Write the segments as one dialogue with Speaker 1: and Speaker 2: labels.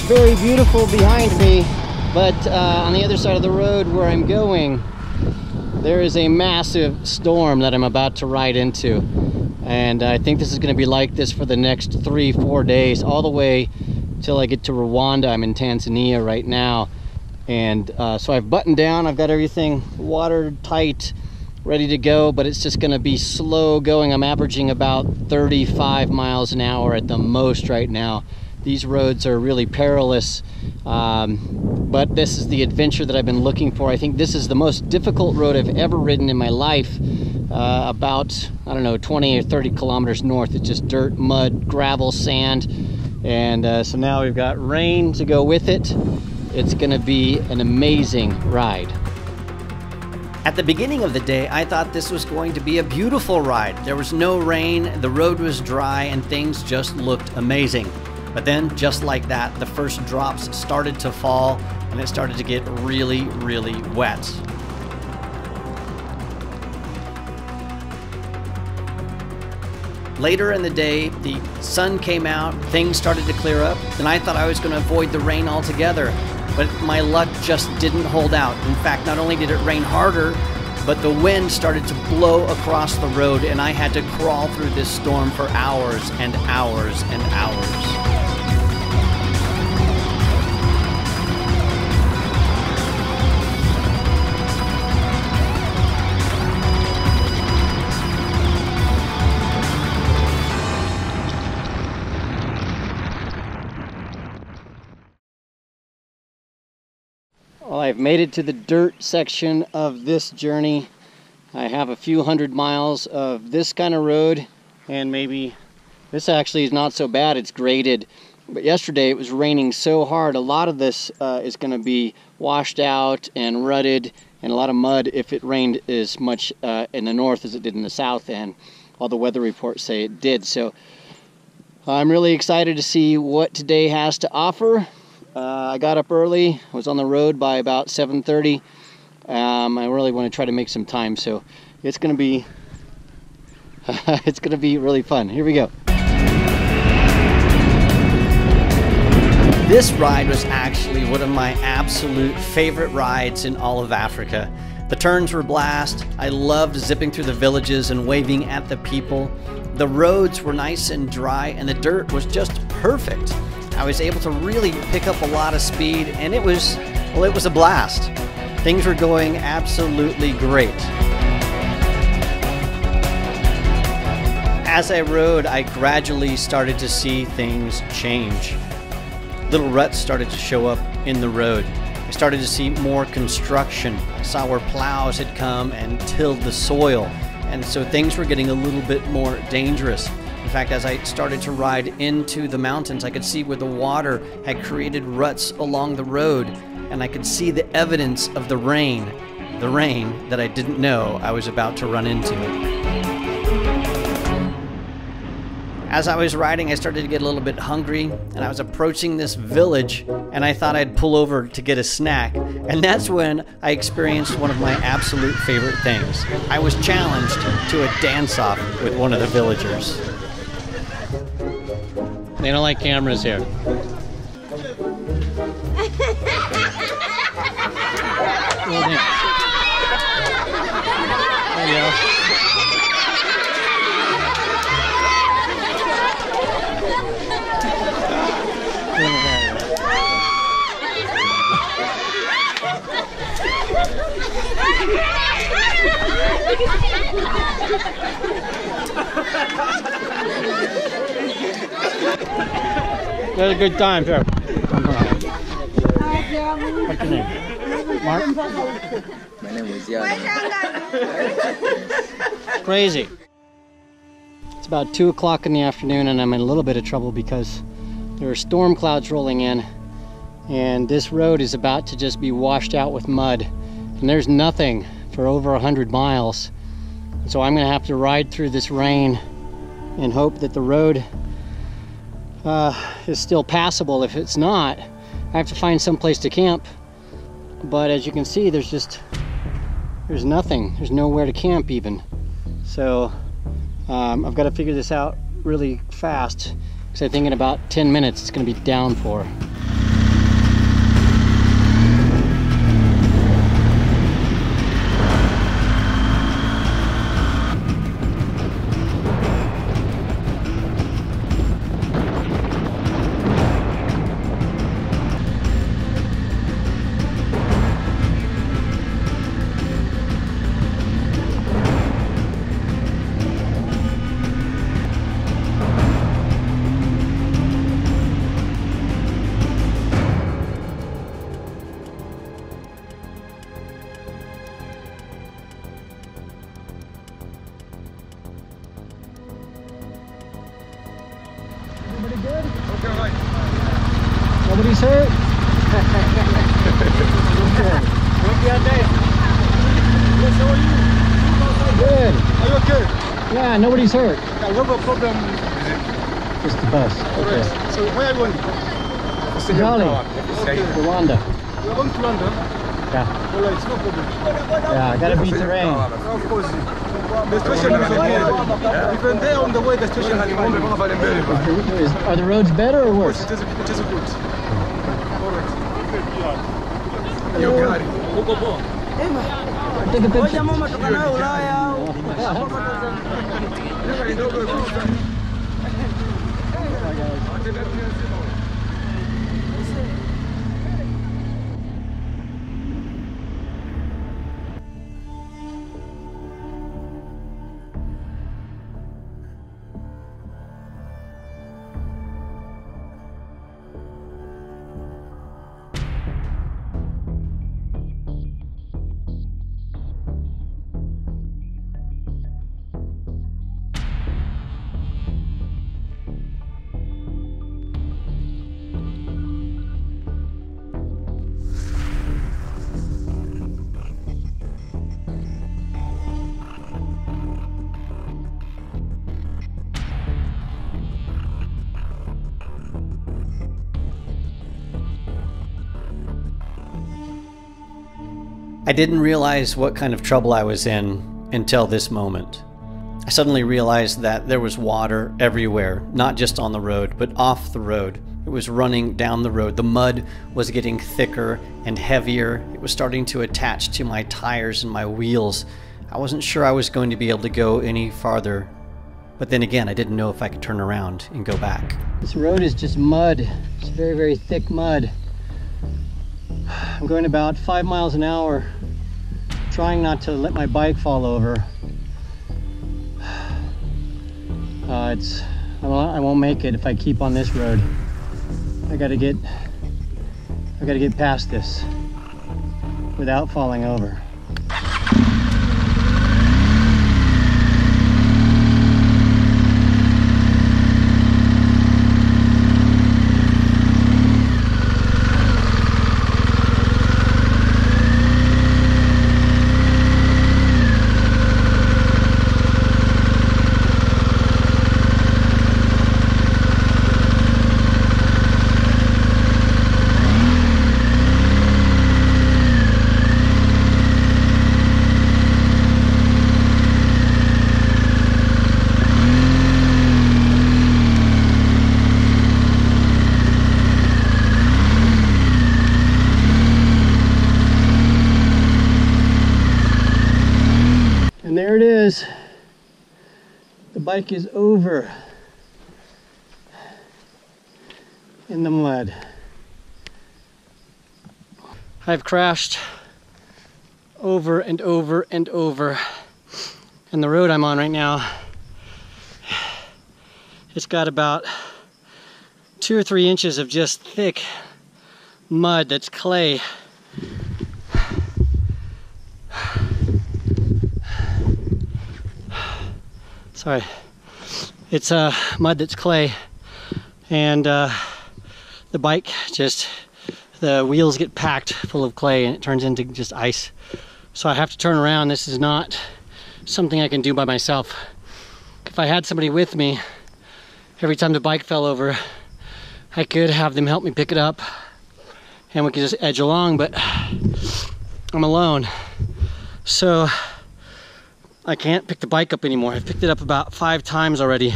Speaker 1: very beautiful behind me, but on the other side of the road where I'm going, there is a massive storm that I'm about to ride into. And I think this is going to be like this for the next 3-4 days, all the way till I get to Rwanda. I'm in Tanzania right now. And so I've buttoned down, I've got everything watertight, ready to go, but it's just going to be slow going. I'm averaging about 35 miles an hour at the most right now. These roads are really perilous, but this is the adventure that I've been looking for. I think this is the most difficult road I've ever ridden in my life. About, I don't know, 20 or 30 kilometers north. It's just dirt, mud, gravel, sand. And so now we've got rain to go with it. It's gonna be an amazing ride.
Speaker 2: At the beginning of the day, I thought this was going to be a beautiful ride. There was no rain, the road was dry, and things just looked amazing. But then, just like that, the first drops started to fall, and it started to get really, really wet. Later in the day, the sun came out, things started to clear up, and I thought I was going to avoid the rain altogether. But my luck just didn't hold out. In fact, not only did it rain harder, but the wind started to blow across the road, and I had to crawl through this storm for hours and hours and hours.
Speaker 1: Well, I've made it to the dirt section of this journey. I have a few hundred miles of this kind of road, and maybe this actually is not so bad. It's graded, but yesterday it was raining so hard. A lot of this is going to be washed out and rutted, and a lot of mud if it rained as much in the north as it did in the south, and all the weather reports say it did. So I'm really excited to see what today has to offer. I got up early. I was on the road by about 7:30. I really want to try to make some time, so it's going to be it's going to be really fun. Here we go.
Speaker 2: This ride was actually one of my absolute favorite rides in all of Africa. The turns were blast. I loved zipping through the villages and waving at the people. The roads were nice and dry, and the dirt was just perfect. I was able to really pick up a lot of speed, and it was a blast. Things were going absolutely great. As I rode, I gradually started to see things change. Little ruts started to show up in the road. I started to see more construction. I saw where plows had come and tilled the soil, and so things were getting a little bit more dangerous. In fact, as I started to ride into the mountains, I could see where the water had created ruts along the road, and I could see the evidence of the rain that I didn't know I was about to run into. As I was riding, I started to get a little bit hungry, and I was approaching this village, and I thought I'd pull over to get a snack, and that's when I experienced one of my absolute favorite things. I was challenged to a dance-off with one of the villagers.
Speaker 1: They don't like cameras here. There you go. We had a good time here. What's your name? Mark?
Speaker 3: My name is Yana.
Speaker 1: Crazy. It's about 2 o'clock in the afternoon, and I'm in a little bit of trouble because there are storm clouds rolling in, and this road is about to just be washed out with mud, and there's nothing for over 100 miles. So I'm gonna have to ride through this rain and hope that the road is still passable. If it's not, I have to find some place to camp. But as you can see, there's nothing. There's nowhere to camp even. So I've got to figure this out really fast, because I think in about 10 minutes it's going to be downpour. Nobody's hurt? Good.
Speaker 4: Are you okay?
Speaker 1: Yeah, nobody's hurt.
Speaker 4: I have a problem.
Speaker 1: Just the bus. Okay.
Speaker 4: So where are you going?
Speaker 1: Kigali. Rwanda.
Speaker 4: You're going to London?
Speaker 1: Yeah.
Speaker 4: Alright, it's no problem.
Speaker 1: Yeah, I gotta beat the rain.
Speaker 4: Of course. The station is okay. Even there on the way, the station is okay.
Speaker 1: Are the roads better or worse?
Speaker 4: It is good.
Speaker 1: Take a picture.
Speaker 2: I didn't realize what kind of trouble I was in until this moment. I suddenly realized that there was water everywhere, not just on the road, but off the road. It was running down the road. The mud was getting thicker and heavier. It was starting to attach to my tires and my wheels. I wasn't sure I was going to be able to go any farther. But then again, I didn't know if I could turn around and go back.
Speaker 1: This road is just mud. It's very, very thick mud. I'm going about 5 miles an hour, trying not to let my bike fall over. I won't make it if I keep on this road. I gotta get past this without falling over. And there it is. The bike is over in the mud. I've crashed over and over and over. And the road I'm on right now, it's got about 2 or 3 inches of just thick mud that's clay. Sorry, it's mud that's clay, and the bike the wheels get packed full of clay and it turns into just ice. So I have to turn around. This is not something I can do by myself. If I had somebody with me, every time the bike fell over, I could have them help me pick it up and we could just edge along, but I'm alone. So I can't pick the bike up anymore. I've picked it up about 5 times already,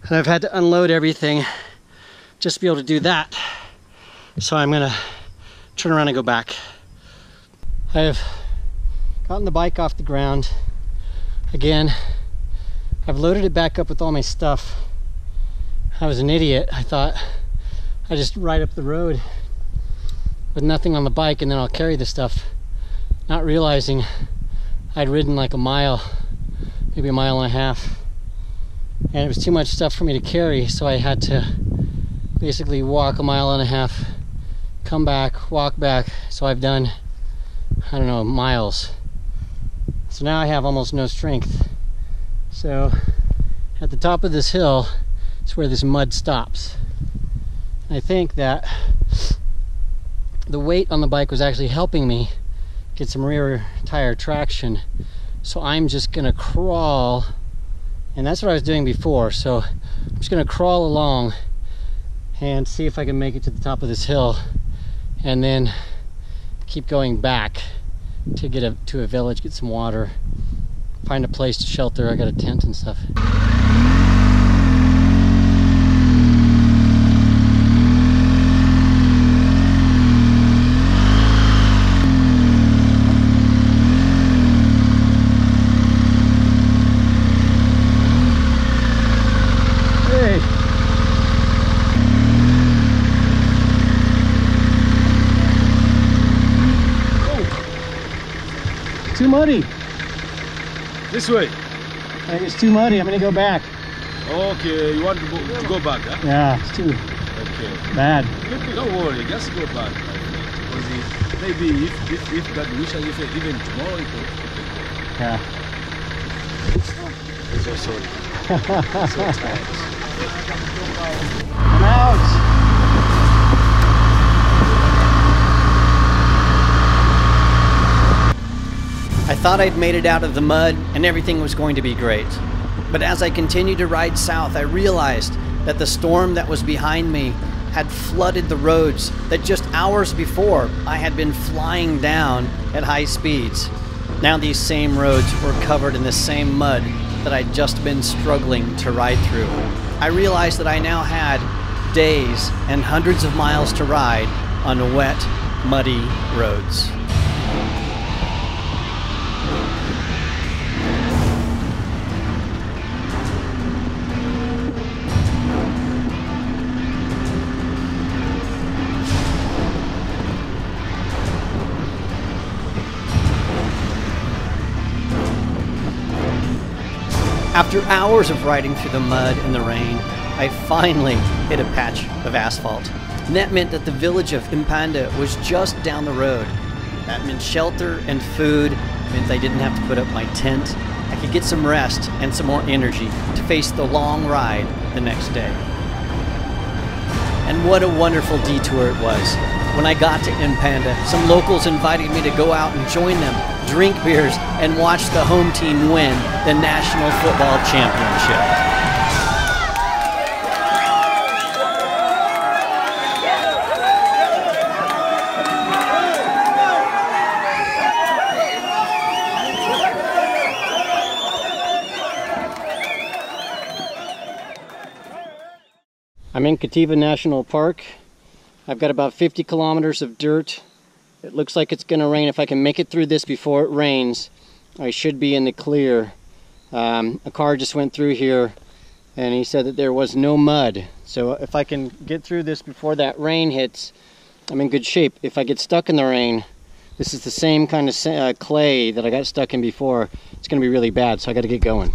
Speaker 1: and I've had to unload everything just to be able to do that. So I'm gonna turn around and go back. I have gotten the bike off the ground again. I've loaded it back up with all my stuff. I was an idiot. I thought I'd just ride up the road with nothing on the bike and then I'll carry the stuff, not realizing I'd ridden like a mile, maybe a mile and a half, and it was too much stuff for me to carry, so I had to basically walk a mile and a half, come back, walk back. So I've done, I don't know, miles. So now I have almost no strength. So at the top of this hill is where this mud stops. I think that the weight on the bike was actually helping me get some rear tire traction. So I'm just gonna crawl, and that's what I was doing before. So I'm just gonna crawl along and see if I can make it to the top of this hill, and then keep going back to get to a village, get some water, find a place to shelter. I got a tent and stuff. Too muddy.
Speaker 4: This way.
Speaker 1: I think it's too muddy. I'm gonna go back.
Speaker 4: Okay, you want to go back, huh?
Speaker 1: Yeah, it's too bad.
Speaker 4: Don't worry, just go back. Because maybe if God wishes, even tomorrow it will.
Speaker 1: Yeah.
Speaker 4: I'm so sorry. So tired.
Speaker 1: I'm out.
Speaker 2: I thought I'd made it out of the mud and everything was going to be great. But as I continued to ride south, I realized that the storm that was behind me had flooded the roads that just hours before I had been flying down at high speeds. Now these same roads were covered in the same mud that I'd just been struggling to ride through. I realized that I now had days and hundreds of miles to ride on wet, muddy roads. After hours of riding through the mud and the rain, I finally hit a patch of asphalt. And that meant that the village of Impanda was just down the road. That meant shelter and food, meant I didn't have to put up my tent. I could get some rest and some more energy to face the long ride the next day. And what a wonderful detour it was. When I got to Impanda, some locals invited me to go out and join them, drink beers, and watch the home team win the National Football Championship.
Speaker 1: I'm in Katiba National Park. I've got about 50 kilometers of dirt. It looks like it's gonna rain. If I can make it through this before it rains, I should be in the clear. A car just went through here and he said that there was no mud. So if I can get through this before that rain hits, I'm in good shape. If I get stuck in the rain, this is the same kind of clay that I got stuck in before. It's gonna be really bad, so I gotta get going.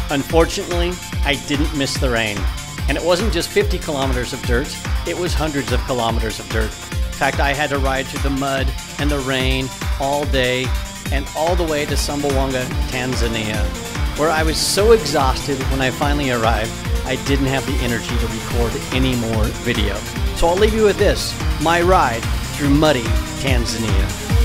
Speaker 2: Unfortunately, I didn't miss the rain. And it wasn't just 50 kilometers of dirt, it was hundreds of kilometers of dirt. In fact, I had to ride through the mud and the rain all day and all the way to Sumbawanga, Tanzania, where I was so exhausted when I finally arrived, I didn't have the energy to record any more video. So I'll leave you with this, my ride through muddy Tanzania.